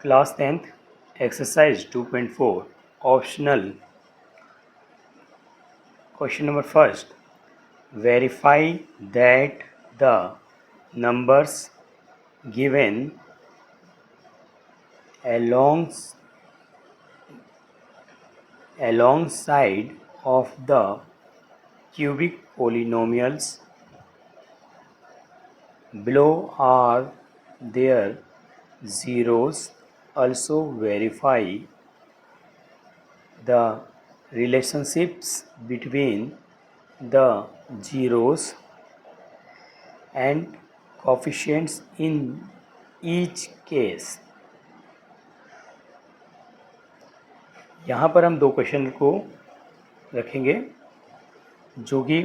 Class 10th, exercise 2.4, optional. Question number first. Verify that the numbers given alongside of the cubic polynomials below are their zeros. Also verify the relationships between the zeros and coefficients in each case. यहाँ पर हम दो question को रखेंगे, जो कि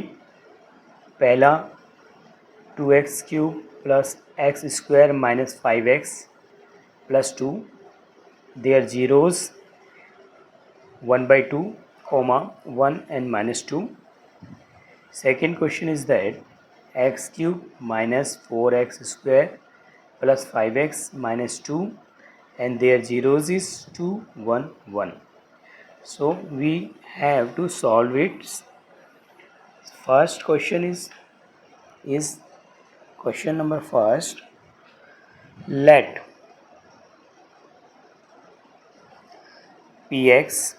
पहला 2x³ plus x square minus 5x plus 2, their zeros 1/2, 1 and -2. Second question is that x³ minus 4x square plus 5x minus 2 and their zeros is 2, 1, 1. So we have to solve it. First question is question number first. Let px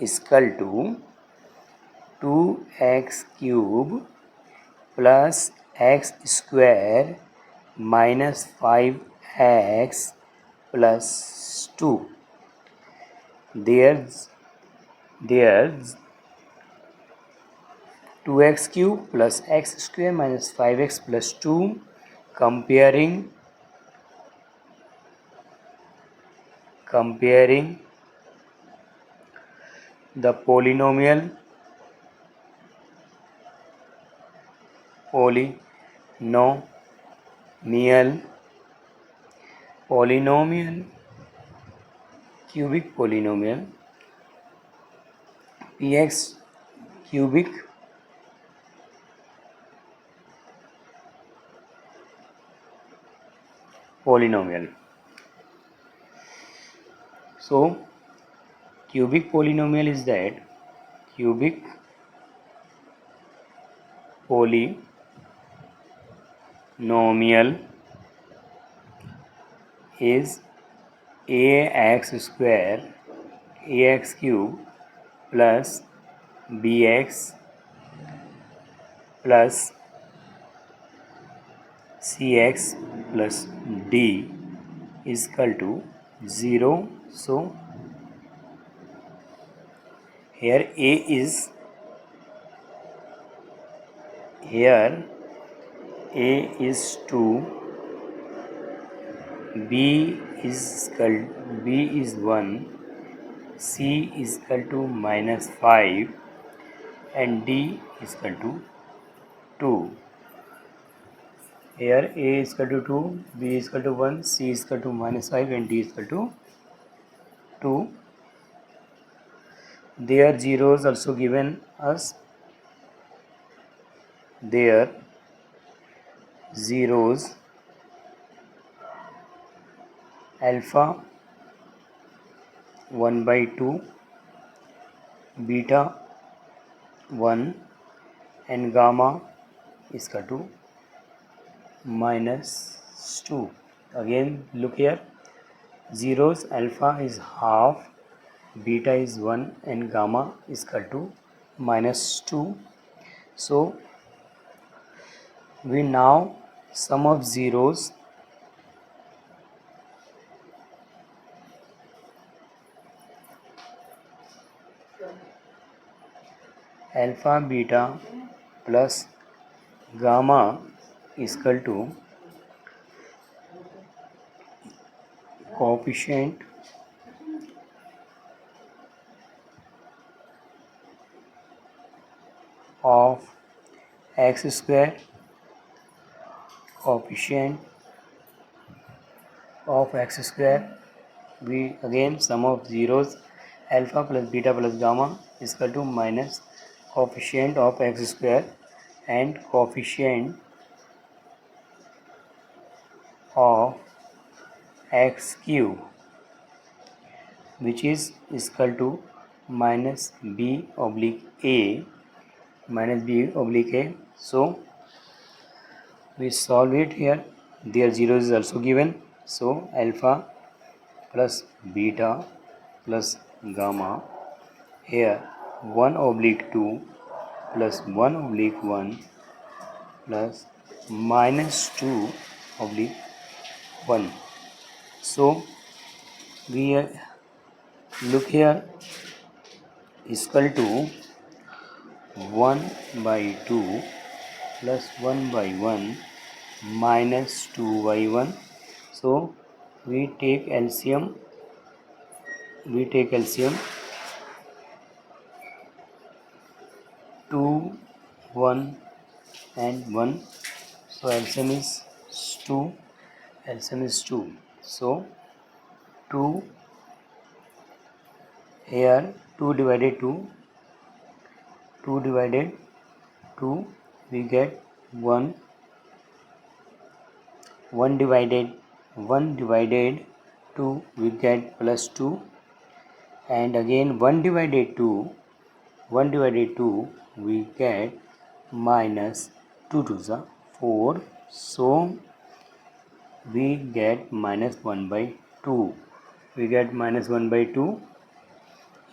equal to 2x³ plus x square minus 5x plus 2. There's 2x³ plus x square minus 5x plus 2. Comparing the polynomial cubic polynomial px cubic polynomial. So cubic polynomial is that cubic polynomial is ax square ax³ plus bx plus cx plus d is equal to 0. So here a is 2, b is 1, c is equal to -5 and d is equal to 2. Here a is equal to 2, b is equal to 1, c is equal to -5 and d is equal to 2. Their zeros also given us. Their zeros alpha 1/2, beta 1 and gamma is equal to -2. Again look here, zeros alpha is half, beta is 1 and gamma is equal to -2. So we now sum of zeros. Alpha beta plus gamma is equal to coefficient of x square, we again sum of zeros alpha plus beta plus gamma is equal to minus coefficient of x square and coefficient of x cube, which is equal to minus b oblique a, minus b oblique a. So we solve it here. Their zeros is also given. So alpha plus beta plus gamma. Here 1 oblique 2 plus 1 oblique 1 plus minus 2 oblique 1. So we look here equal to 1 by 2 plus 1 by 1 minus 2 by 1. So we take LCM. 2, 1 and 1. So LCM is 2. So 2 here, 2 divided 2 divided 2, we get 1. 1 divided 2, we get plus 2, and again 1 divided 2 we get minus 2 to the 4. So we get minus 1 by 2.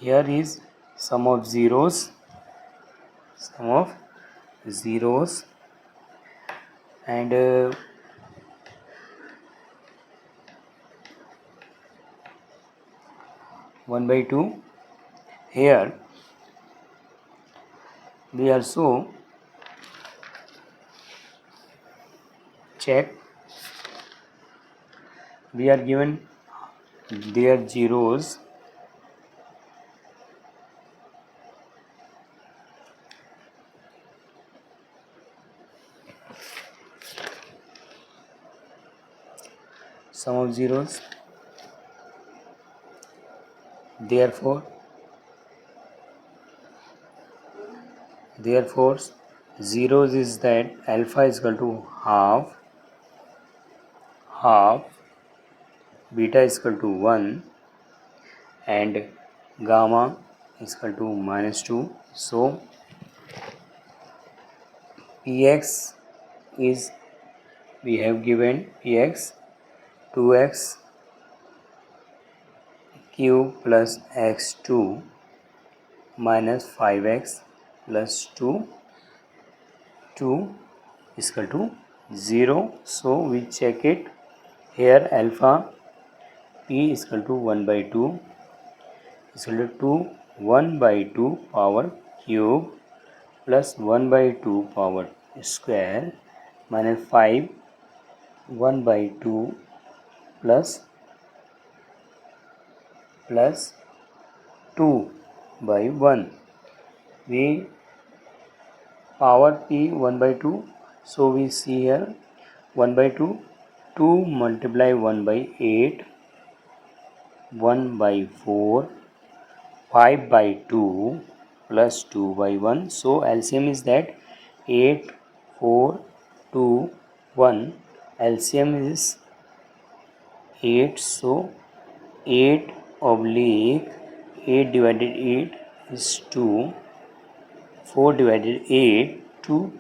Here is sum of zeros. And 1 by 2. Here we also check. We are given their zeros. Sum of zeros. Therefore zeros is that alpha is equal to half, beta is equal to 1, and gamma is equal to minus 2. So px is, we have given px 2x cube plus x2 minus 5x plus 2 is equal to 0. So we check it here. Alpha p is equal to 1 by 2 is equal to 1 by 2 power cube plus 1 by 2 power square minus 5 1 by 2 plus 2 by 1. We power p 1 by 2. So we see here 1 by 2, 2 multiply 1 by 8, 1 by 4, 5 by 2 plus 2 by 1. So LCM is that 8, 4, 2, 1. LCM is 8. So 8 oblique 8 divided 8 is 2. 4 divided 8, 2,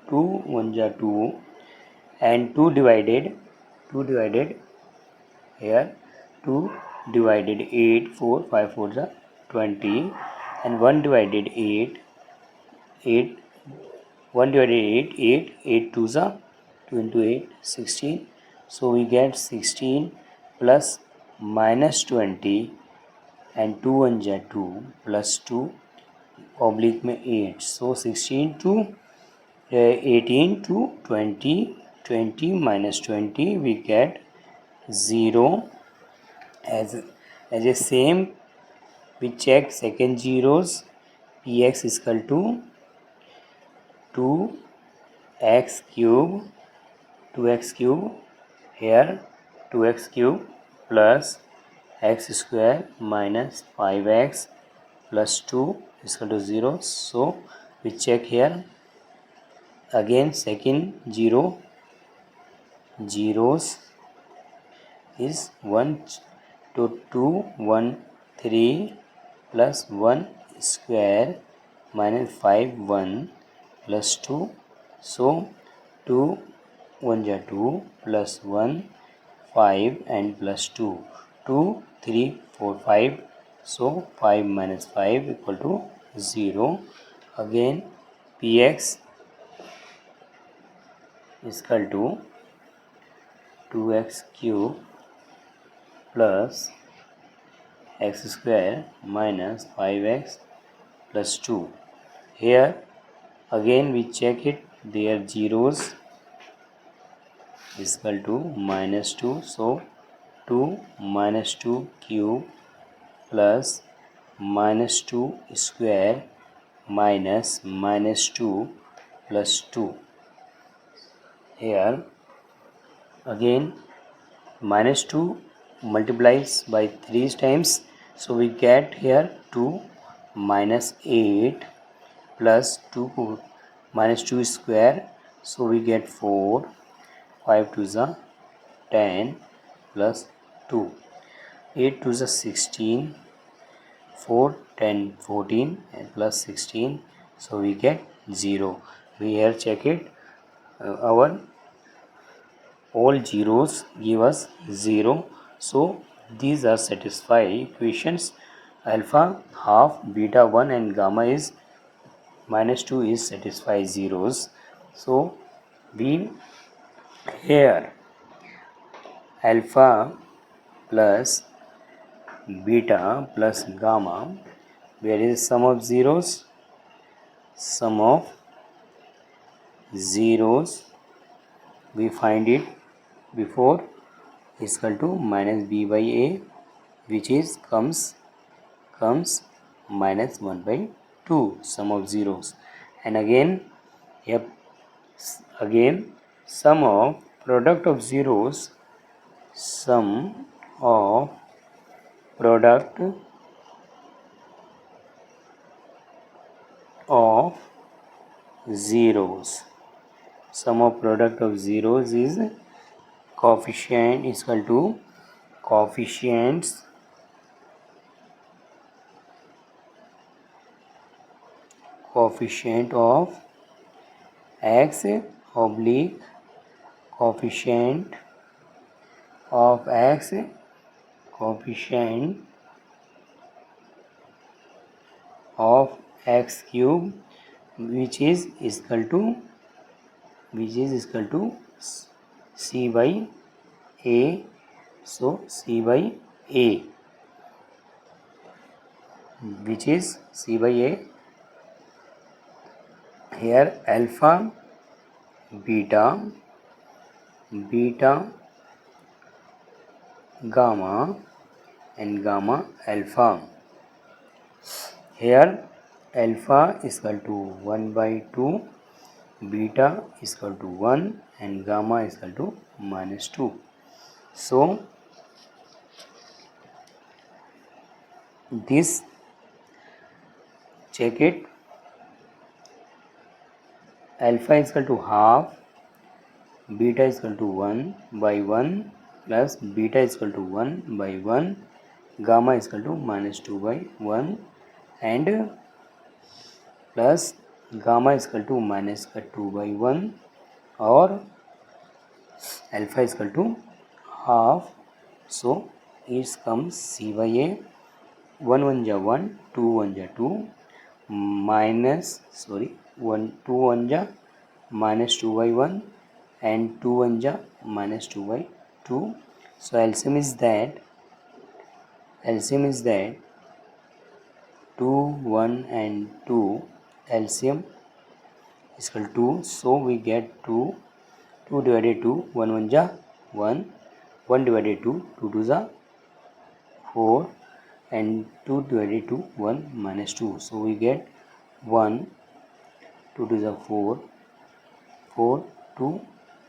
2, 1 ja 2, and 2 divided here 2 divided 8, 4, 5 4 ja 20, and 1 divided 8, 1 divided 8, 8 2 ja 2 into 8, 16. So we get 16 plus minus 20 and 2 1 ja 2 plus 2 oblique में 8. So 16 to 18 to 20, 20 minus 20, we get 0. As a same, we check second zeros. Px is equal to 2x cube, here 2x cube plus x square minus 5x plus 2 is equal to 0. So we check here again second zero. zeros is 1 to 2 1 3 plus 1 square minus 5 1 plus 2. So 2 1 ja 2 plus 1 5 and plus 2 2 3 4 5. So 5 minus 5 equal to 0. Again px is equal to 2x cube plus x square minus 5x plus 2. Here again we check it, their zeros is equal to minus 2. So 2 minus 2 cube plus minus 2 square minus minus 2 plus 2. Here again minus 2 multiplies by 3 times, so we get here 2 minus 8 plus 2 minus 2 square, so we get 4 5 to the 10 plus 2 8 to the 16 4 10 14 and plus 16, so we get 0. We here check it, our all zeros give us 0. So these are satisfied equations. Alpha, half, beta 1 and gamma is minus 2 is satisfied zeros. So we here alpha plus beta plus gamma, where is sum of zeros? Sum of zeros we find it before is equal to minus b by a, which is comes minus 1 by 2, sum of zeros. And again yep, again sum of product of zeros, sum of product of zeros, sum of product of zeros is coefficient is equal to coefficients of x oblique coefficient of x coefficient of x cube, which is equal to c by a. So c by a, which is c by a. Here alpha, beta, gamma and gamma alpha. Here alpha is equal to 1 by 2, beta is equal to 1 and gamma is equal to minus 2. So this check it, alpha is equal to half, beta is equal to 1 by 1 plus beta is equal to 1 by 1, gamma is equal to minus 2 by 1 and plus gamma is equal to minus 2 by 1, or alpha is equal to half. So it comes c by a, 1 1 ja 1, 2 1 ja 2, minus 1 2 1 ja minus 2 by 1 and 2 1 ja minus 2 by 2. So LCM is that 2 1 and 2 LCM is equal to 2. So we get 2 divided 2, 1 1 ja 1, 1 divided 2, 2 2 ja 4 and 2 divided 2, 1 minus 2. So we get 1, 2 to the 4, 4 2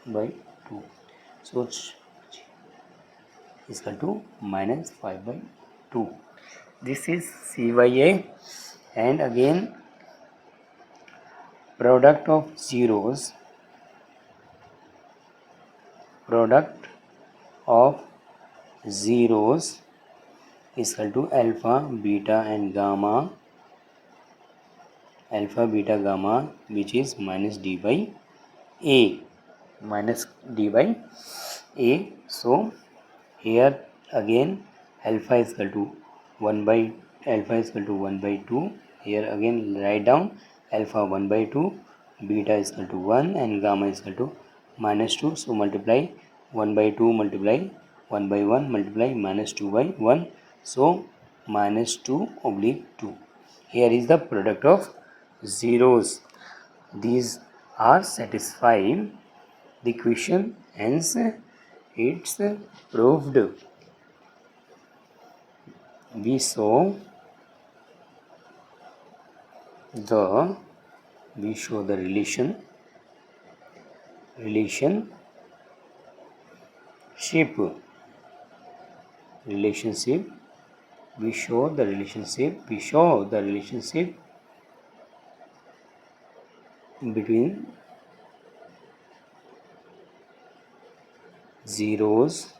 by 2. So it's equal to minus 5 by 2. This is c by a. And again product of zeros, product of zeros is equal to alpha, beta and gamma, alpha, beta, gamma, which is minus d by a, minus d by a. So here again alpha is equal to 1 by alpha is equal to 1 by 2. Here again write down alpha 1 by 2, beta is equal to 1 and gamma is equal to minus 2. So multiply 1 by 2 multiply 1 by 1 multiply minus 2 by 1. So minus 2 oblique 2. Here is the product of zeros. These are satisfying the equation, hence it's proved. We show the relationship we show the relationship between zeros,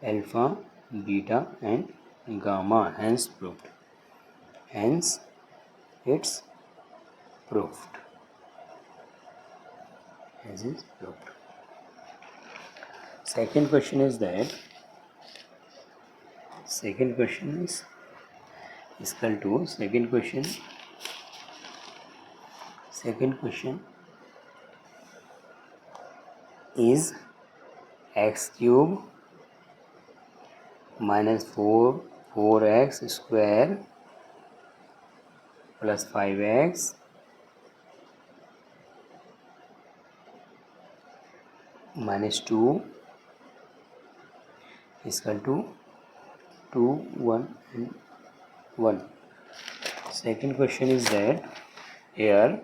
alpha, beta and gamma, hence proved. Hence it's proved. Hence it's proved. Second question is that second question is equal to second question is x cube minus 4x square plus 5x minus 2 is equal to 2, 1 and 1. Second question is that here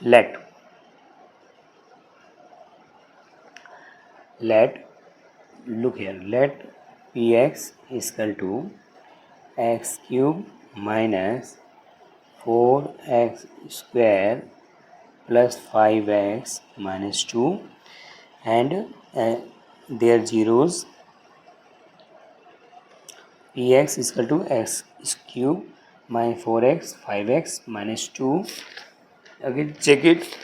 let look here, let px is equal to x cube minus 4x square plus 5x minus 2 and their zeros. Px is equal to x cube minus 4x 5x minus 2. Again check it,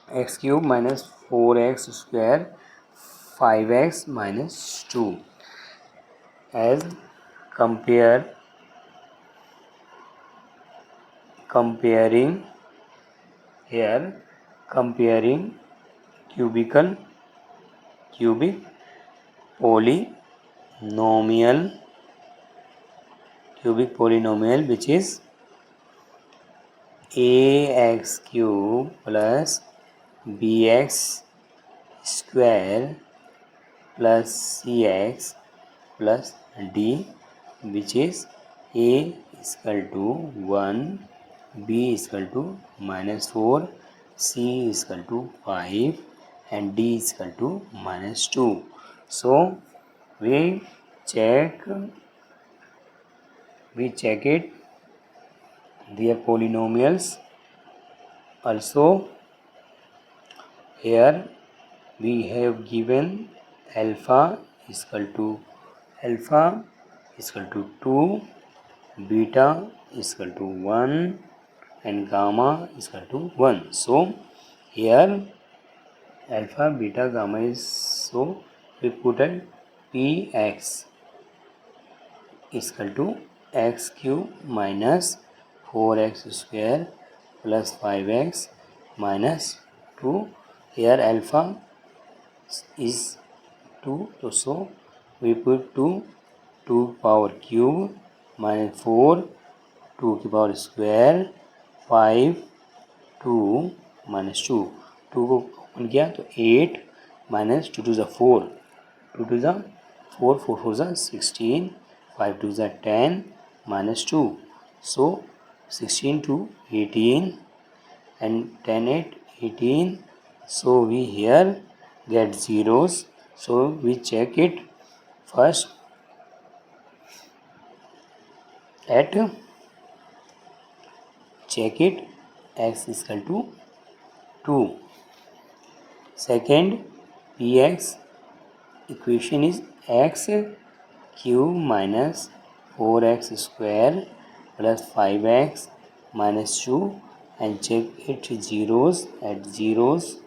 x cube minus 4x square 5x minus 2 as comparing here, comparing cubic polynomial which is ax cube plus bx square plus cx plus d, which is a is equal to 1, b is equal to minus 4, c is equal to 5 and d is equal to minus 2. So we check it their polynomials. Also here we have given alpha is equal to 2, beta is equal to 1 and gamma is equal to 1. So here alpha, beta, gamma is, so we put a px is equal to x cube minus 4x square plus 5x minus 2. Here alpha is 2, so we put 2 power cube minus 4 2 की power square 5 2 minus 2 को open किया तो 8 minus 2 to the 4 2 to the 4 4 4 the 16 5 to the 10 minus 2. So 16 to 18 and 10 8 18. So we here get zeros. So we check it first at check it x is equal to 2. Second, px equation is x cube minus 4x square plus 5x minus 2, and check it zeros. At zeros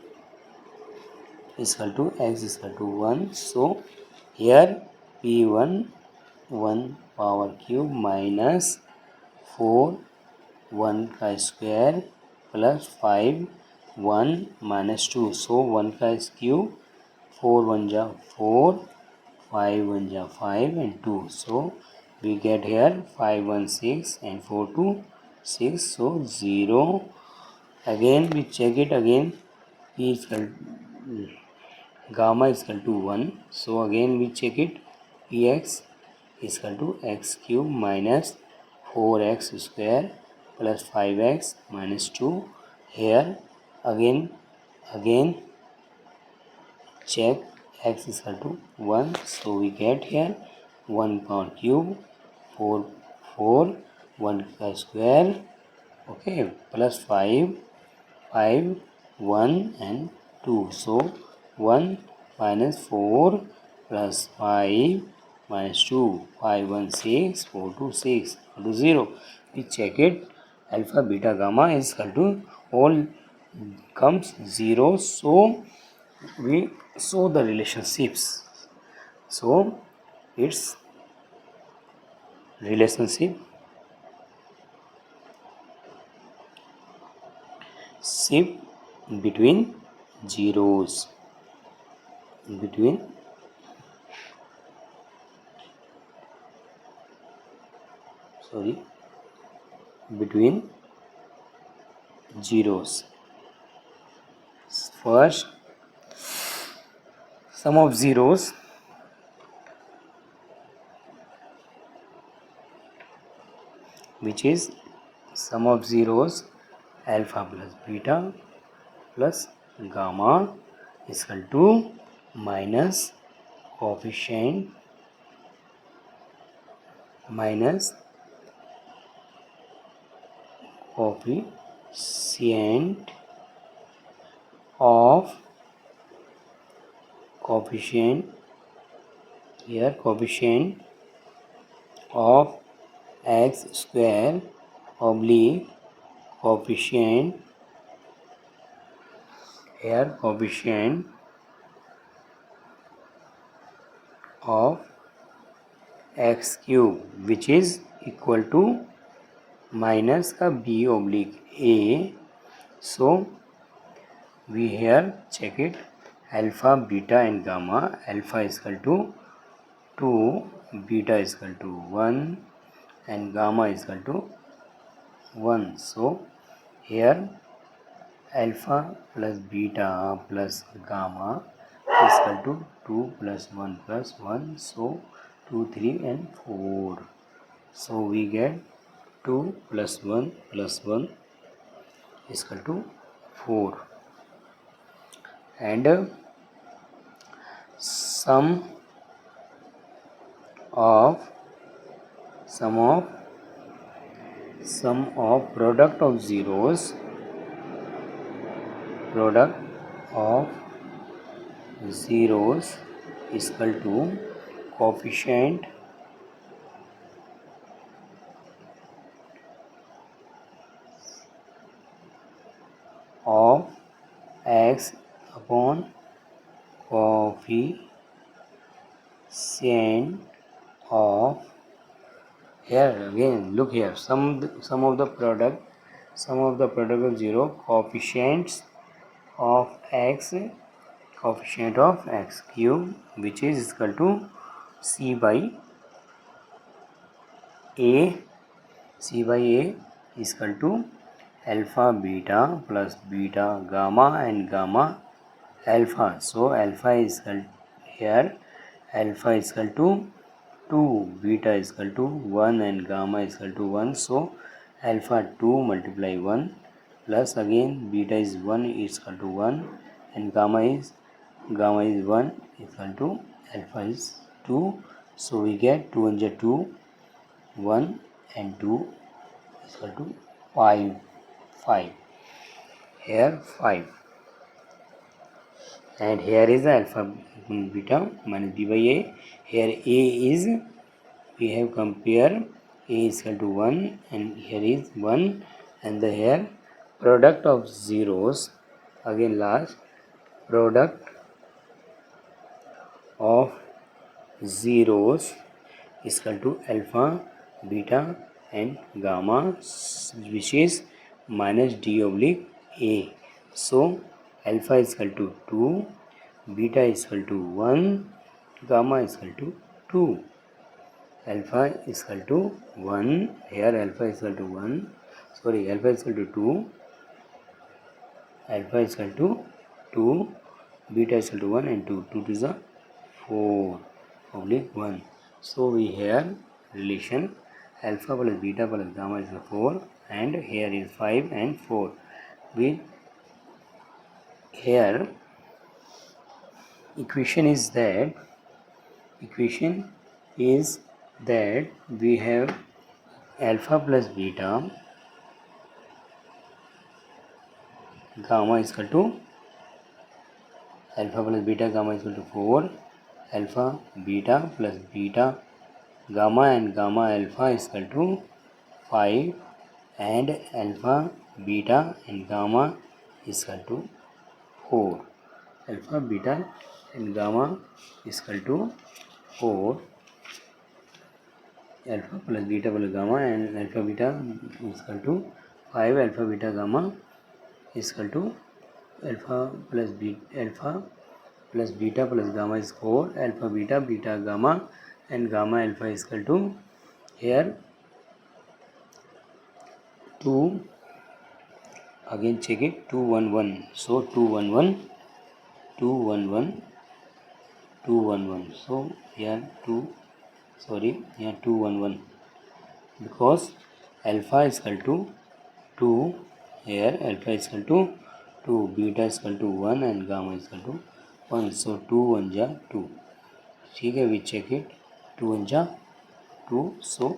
is equal to x is equal to 1. So here p1 1 power cube minus 4 1 का square plus 5 1 minus 2. So 1 का cube 4 1 जा 4, 5 1 जा 5 and 2. So we get here 5 1 6 and 4 2 6. So 0. Again we check it again. P is equal gamma is equal to 1. So again we check it. Px is equal to x cube minus 4x square plus 5x minus 2. Here again check x is equal to 1. So we get here 1 power cube 4 4 1 का square, okay, plus 5 5 1 and 2. So 1 minus 4 plus 5 minus 2, 5 1 6 4 2 6 equal to 0. We check it. Alpha beta gamma is equal to all comes 0. So we show the relationships. So its relationship between zeros, between zeros. First, sum of zeros, which is sum of zeros alpha plus beta plus gamma is equal to minus coefficient of coefficient of x square oblique coefficient of x cube, which is equal to minus का b oblique a. So we here check it. Alpha beta and gamma. Alpha is equal to 2, beta is equal to 1 and gamma is equal to 1. So here alpha plus beta plus gamma is equal to 2 plus 1 plus 1. So 2 3 and 4. So we get 2 plus 1 plus 1 is equal to 4. And sum of product of zeros is equal to coefficient of x upon coefficient of, here again look here, sum of the product of zero, coefficients of x cube, which is equal to c by a is equal to alpha beta plus beta gamma and gamma alpha. So alpha is equal here, alpha is equal to 2, beta is equal to 1 and gamma is equal to 1. So alpha 2 multiply 1 plus again beta is 1 is equal to 1 and gamma is 1 equal to alpha is 2. So we get 2 and 2, 1 and 2 is equal to 5. Here 5. and here is alpha beta minus b by a. Here a is, we have compare a is equal to 1 and here is 1, and the here product of zeros, again last product of zeros is equal to alpha, beta and gamma, which is minus d oblique a. So alpha is equal to 2, beta is equal to 1, gamma is equal to 2. Alpha is equal to 1, here alpha is equal to 1, sorry, alpha is equal to 2, alpha is equal to 2, beta is equal to 1 and 2 to the 4 oblique 1. So we have relation alpha plus beta plus gamma is 4, and here is 5 and 4. We here equation is that we have alpha plus beta gamma is equal to alpha plus beta gamma is equal to 4, alpha beta plus beta gamma and gamma alpha is equal to 5, and alpha beta and gamma is equal to 4. Alpha beta and gamma is equal to 4. Alpha plus beta plus gamma and alpha beta is equal to 5. Alpha beta gamma is equal to alpha plus beta plus gamma is 4. Alpha beta beta gamma and gamma alpha is equal to here 2. Again check it, 2 1 1. So 2 1 1, 2 1 1, 2 1 1. So here 2, sorry, here 2 1 1, because alpha is equal to 2, here alpha is equal to 2, beta is equal to 1 and gamma is equal to 1. So 2 1 ja 2. ठीक है, we check it, 2 1 ja 2, so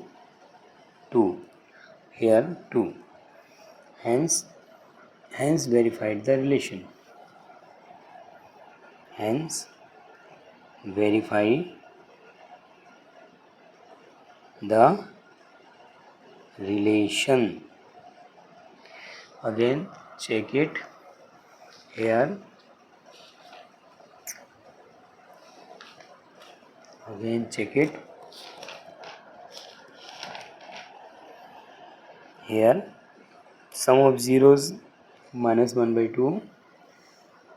2, here 2. Hence verified the relation. Hence verify the relation. Again check it, here again check it, here sum of zeros minus 1 by 2,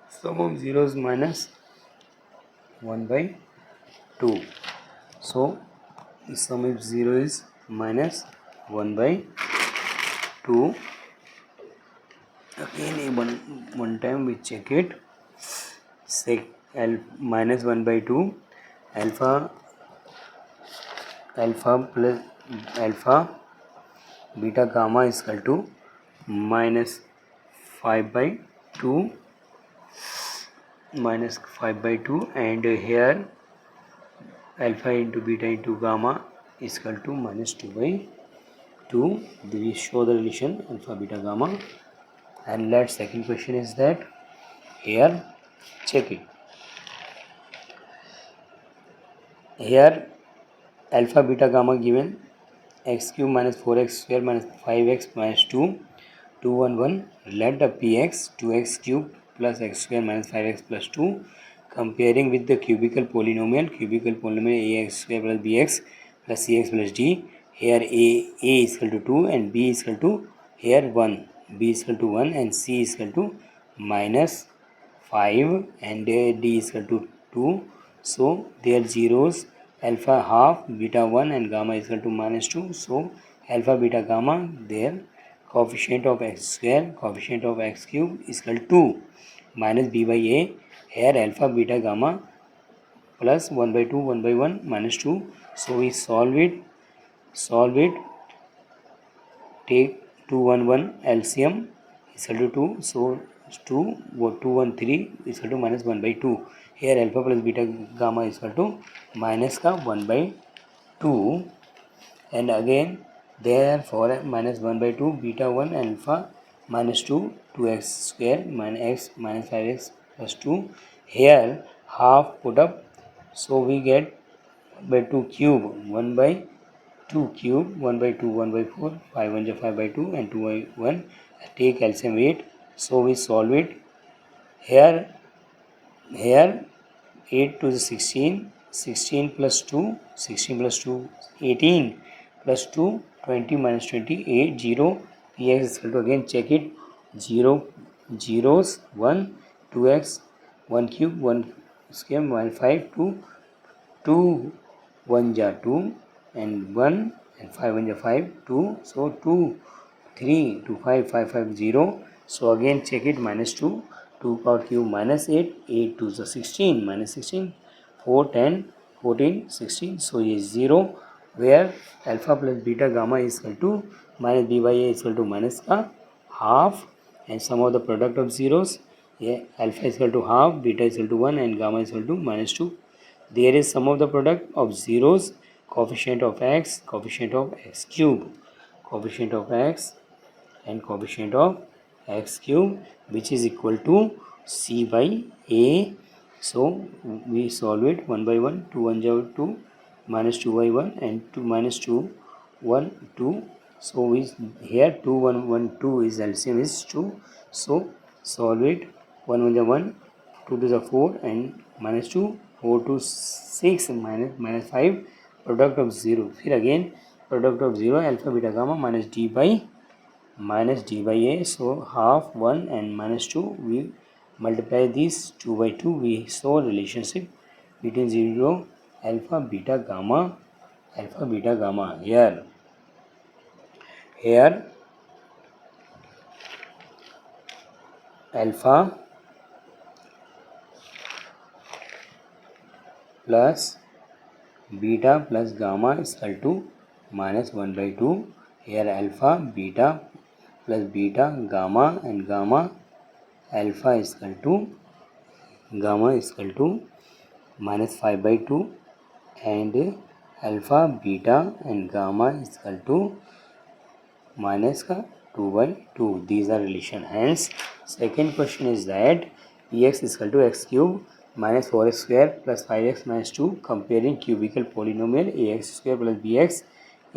sum of zeros minus 1 by 2. So sum of 0 is minus 1 by 2. Again one time we check it, minus 1 by 2, alpha beta gamma is equal to minus 5 by 2, and here alpha into beta into gamma is equal to minus 2 by 2. We show the relation alpha beta gamma. And let's second question is that, here check it, here alpha beta gamma given x cube minus 4x square minus 5x minus 2, 2 1 1. Let the px 2x cube plus x square minus 5x plus 2 comparing with the cubical polynomial ax square plus bx plus cx plus d. Here a is equal to 2 and b is equal to here 1, b is equal to 1 and c is equal to minus 5 and d is equal to 2. So their zeros alpha half, beta 1 and gamma is equal to minus 2. So alpha beta gamma, their coefficient of x square, coefficient of x cube is equal to 2 minus b by a. Here alpha beta gamma plus 1 by 2 1 by 1 minus 2. So we solve it, take 2 1 1 LCM is equal to 2. So 2 1 3 is equal to minus 1 by 2. Here alpha plus beta gamma is equal to minus का 1 by 2, and again therefore minus 1 by 2 beta 1 alpha minus 2 2x square minus x minus 5x plus 2. here half put up, so we get by 2 cube 1 by 2 cube 1 by 2 1 by 4 5 1 5 by 2 and 2 by 1. Take LCM 8, so we solve it. Here 8 to the 16, 16 plus 2, 16 plus 2 18 plus 2 20 minus 20 8 0. Px is equal to, again check it, 0 zeros 1 2x 1 cube 1 square 1 5 2 2 1 ja 2 and 1 and 5 1 ja 5 2, so 2 3 2 5 5 5 0. So again check it, minus 2 2 power cube minus 8 8 to the 16 minus 16 4 10 14 16, so is 0, where alpha plus beta gamma is equal to minus b by a is equal to minus ka half, and sum of the product of zeros, yeah, alpha is equal to half, beta is equal to 1 and gamma is equal to minus 2. There is sum of the product of zeros, coefficient of x cube, coefficient of x and coefficient of x cube, which is equal to c by a. So we solve it 1 by 1, 2 1 2 minus 2 by 1 and 2 minus 2 1 2. So we here 2 1 1 2 is LCM is 2, so solve it 1 1 1 2 to the 4 and minus 2 4 to 6 minus 5, product of 0. Here again product of 0 alpha beta gamma minus d by a, so half 1 and minus 2, we multiply these 2 by 2, we saw relationship between 0 alpha beta gamma here alpha plus beta plus gamma is equal to minus 1 by 2. Here alpha beta plus beta gamma and gamma alpha is equal to minus 5 by 2 and alpha beta and gamma is equal to minus 2 by 2. These are relation. Hence second question is that px is equal to x cube minus 4x square plus 5x minus 2, comparing cubical polynomial ax square plus bx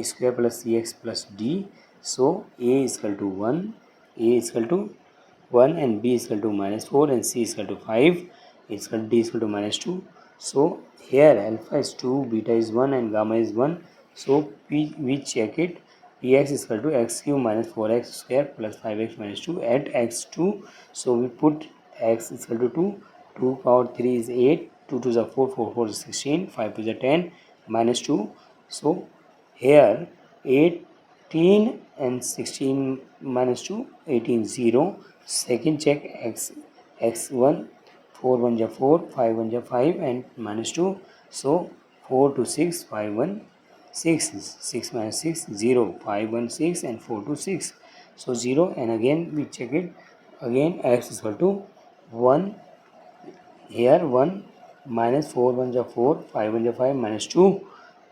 square plus cx plus d. So a is equal to 1 and b is equal to minus 4 and c is equal to 5, is equal to d is equal to minus 2. So here alpha is 2, beta is 1 and gamma is 1. So we check it, px is equal to x cube minus 4x square plus 5x minus 2 at x2. So we put x is equal to 2, 2 power 3 is 8, 2 to the 4, 4 4 is 16, 5 to the 10 minus 2. So here 18 and 16 minus 2 18 0. Second check x1 4 1 ja 4 5 1 ja 5 and minus 2, so 4 to 6 5 1 6 6 minus 6 0 5 1 6 and 4 to 6, so 0, and again we check it, again x is equal to 1, here 1 minus 4 1 ja 4 5 1 ja 5 minus 2,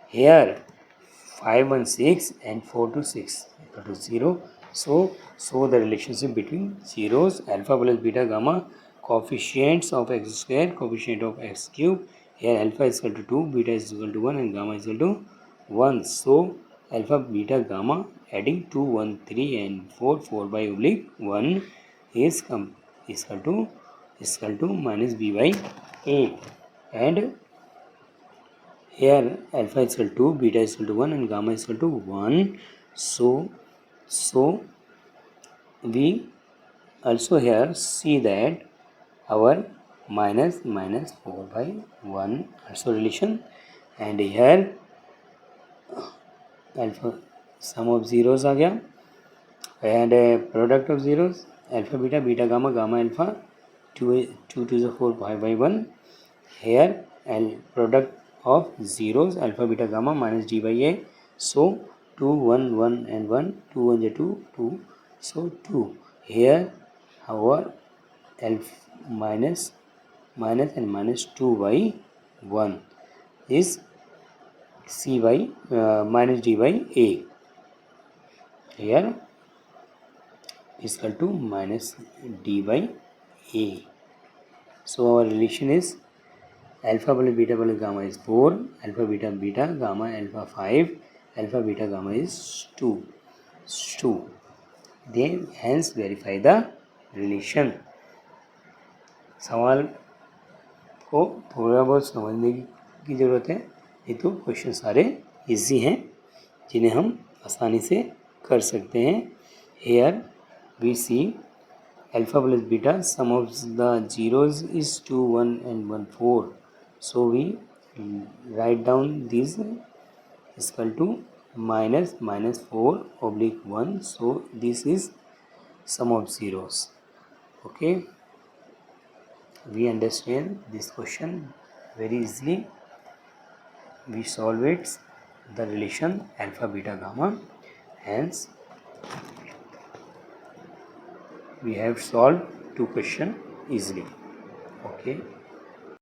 here 5 1 6 and 4 to 6 equal to 0. So the relationship between zeros, alpha plus beta gamma, coefficients of x square, coefficient of x cube. Here alpha is equal to 2, beta is equal to 1 and gamma is equal to 1. So alpha beta gamma adding 2 1 3 and 4 4 by oblique 1 is equal to minus b by a, and here alpha is equal to 2, beta is equal to 1 and gamma is equal to 1. So we also here see that our minus 4 by 1 also relation, and here alpha sum of zeros आ गया, and product of zeros alpha beta beta gamma gamma alpha 2 to the 4 5 by 1. Here and product of zeros alpha beta gamma minus d by a, so 2 1 1 and 1 2 1 2 2, so 2. Here our alpha minus and minus 2 by 1 is c by minus d by a, here is equal to minus d by a. So our relation is alpha plus gamma is 4, alpha beta gamma alpha 5, alpha beta gamma is 2. Then hence verify the relation. सवाल को थोड़ा बहुत समझने की ज़रूरत है, नहीं तो क्वेश्चन सारे इजी हैं जिन्हें हम आसानी से कर सकते हैं. Here we see alpha plus beta, sum of the zeros is 2, 1 and 1 4. So we write down these is equal to minus 4 oblique 1. So this is sum of zeros. Okay, we understand this question very easily. We solve it the relation alpha beta gamma. Hence we have solved two questions easily. Okay.